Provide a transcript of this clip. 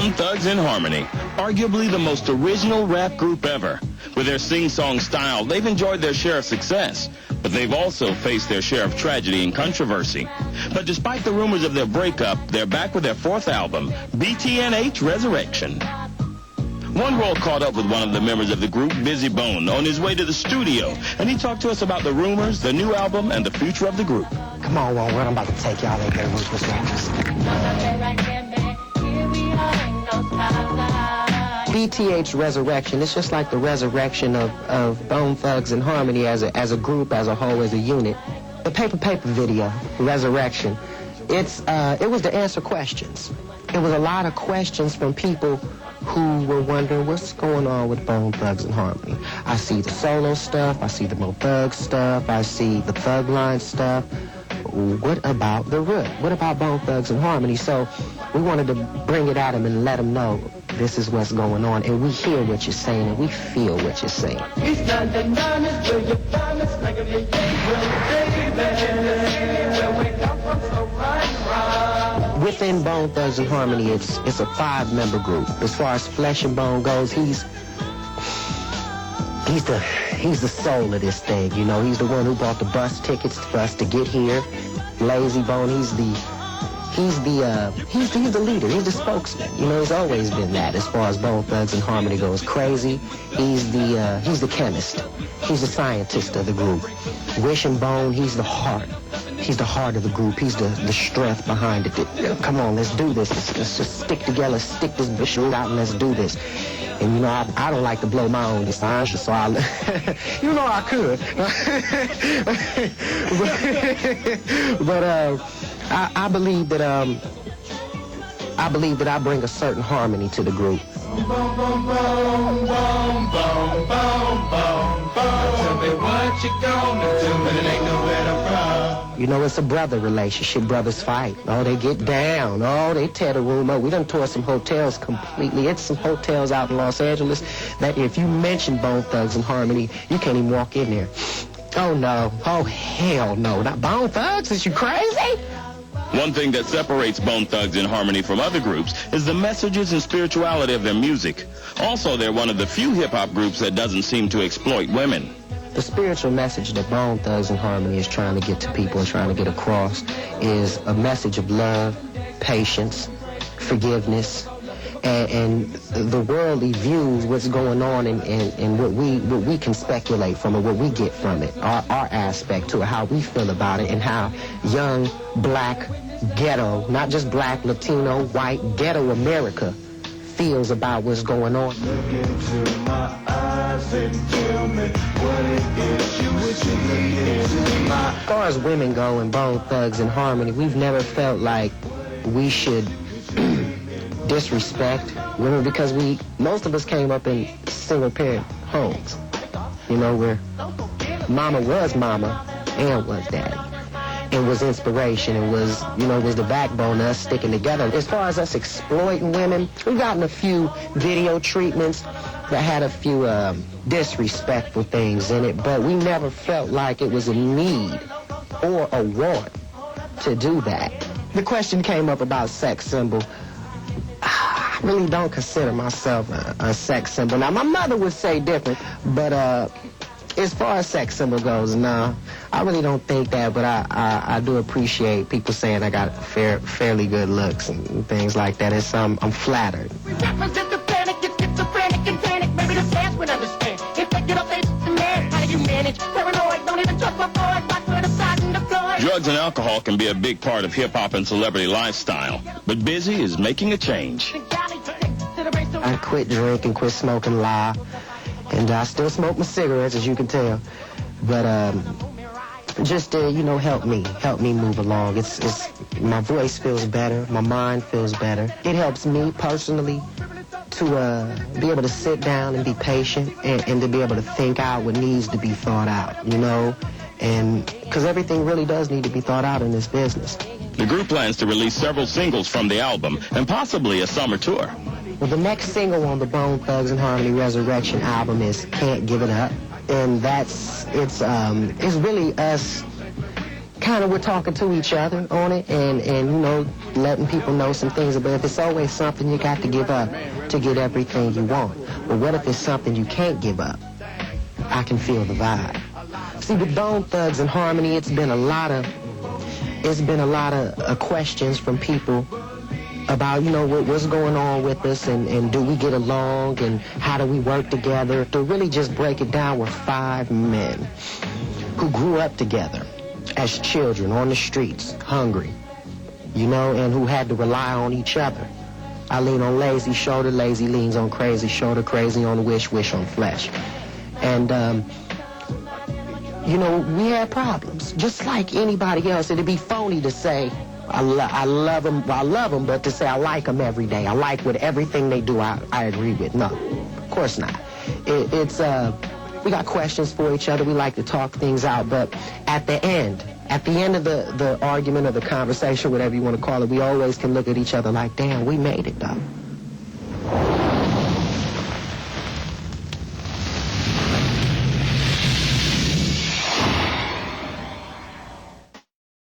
Bone Thugs and Harmony, arguably the most original rap group ever. With their sing-song style, they've enjoyed their share of success, but they've also faced their share of tragedy and controversy. But despite the rumors of their breakup, they're back with their fourth album, BTNH Resurrection. One World caught up with one of the members of the group, Bizzy Bone, on his way to the studio, and he talked to us about the rumors, the new album, and the future of the group. Come on, One World, I'm about to take y'all in there with this one. BTH Resurrection, it's just like the resurrection of Bone Thugs and Harmony as a group, as a whole, as a unit. The Paper video, Resurrection, it was to answer questions. It was a lot of questions from people who were wondering what's going on with Bone Thugs and Harmony. I see the solo stuff, I see the Mo Thug stuff, I see the Thug Line stuff. What about the root? What about Bone Thugs and Harmony? So we wanted to bring it at them and let them know this is what's going on, and we hear what you're saying, and we feel what you're saying. Within Bone Thugs and Harmony, it's a 5-member group. As far as Flesh and Bone goes, he's the soul of this thing, you know. He's the one who bought the bus tickets for us to get here. Lazy Bone, he's the leader. He's the spokesman. You know, he's always been that as far as Bone Thugs and Harmony goes. Crazy, he's the chemist. He's the scientist of the group. Wish and Bone, he's the heart. He's the heart of the group. He's the strength behind it. Come on, let's do this. Let's just stick together, stick this bitch out, and let's do this. And, you know, I don't like to blow my own design, so you know I could. but I believe that I bring a certain harmony to the group. Tell me what you gonna do when it ain't nowhere to run. You know, it's a brother relationship. Brothers fight. Oh, they get down. Oh, they tear the room up. We done tore some hotels completely. It's some hotels out in Los Angeles that if you mention Bone Thugs and Harmony, you can't even walk in there. Oh, no. Oh, hell no. Not Bone Thugs? Is you crazy? One thing that separates Bone Thugs and Harmony from other groups is the messages and spirituality of their music. Also, they're one of the few hip-hop groups that doesn't seem to exploit women. The spiritual message that Bone Thugs and Harmony is trying to get to people and trying to get across is a message of love, patience, forgiveness, and the worldly views what's going on and what we can speculate from it, what we get from it, our aspect to it, how we feel about it, and how young, black, ghetto, not just black, Latino, white, ghetto America feels about what's going on. Look into my eyes and tell me what it is you see. As far as women go in Bone Thugs and Harmony, we've never felt like we should disrespect women because most of us came up in single-parent homes, you know, where mama was mama and was daddy, and was inspiration, and was the backbone of us sticking together. As far as us exploiting women, we've gotten a few video treatments that had a few disrespectful things in it, but we never felt like it was a need or a want to do that. The question came up about sex symbol. I really don't consider myself a sex symbol. Now, my mother would say different, but as far as sex symbol goes, no, I really don't think that, but I do appreciate people saying I got fairly good looks and things like that. I'm flattered. We represent the panic, it's schizophrenic and panic. Maybe the fans would understand. If I get up, they man, how do you manage? Paranoid, don't even trust my boys, lock for the side and the floor. Drugs and alcohol can be a big part of hip-hop and celebrity lifestyle, but Bizzy is making a change. I quit drinking, quit smoking lie, and I still smoke my cigarettes, as you can tell. But just to, help me move along. It's my voice feels better, my mind feels better. It helps me personally to be able to sit down and be patient and to be able to think out what needs to be thought out, and because everything really does need to be thought out in this business. The group plans to release several singles from the album and possibly a summer tour. Well, the next single on the Bone Thugs and Harmony Resurrection album is Can't Give It Up, and it's really us kind of we're talking to each other on it and you know, letting people know some things. But if it's always something you got to give up to get everything you want, but what if it's something you can't give up? I can feel the vibe. See, with Bone Thugs and Harmony, it's been a lot of questions from people about, you know, what's going on with us and do we get along and how do we work together. To really just break it down, we're 5 men who grew up together as children on the streets, hungry, you know, and who had to rely on each other. I lean on lazy shoulder, lazy leans on crazy shoulder, crazy on wish, wish on flesh. And, you know, we had problems, just like anybody else. It'd be phony to say, I love them, but to say I like them every day. I like what everything they do, I agree with. No, of course not. We got questions for each other. We like to talk things out, but at the end of the argument or the conversation, whatever you want to call it, we always can look at each other like, damn, we made it, though.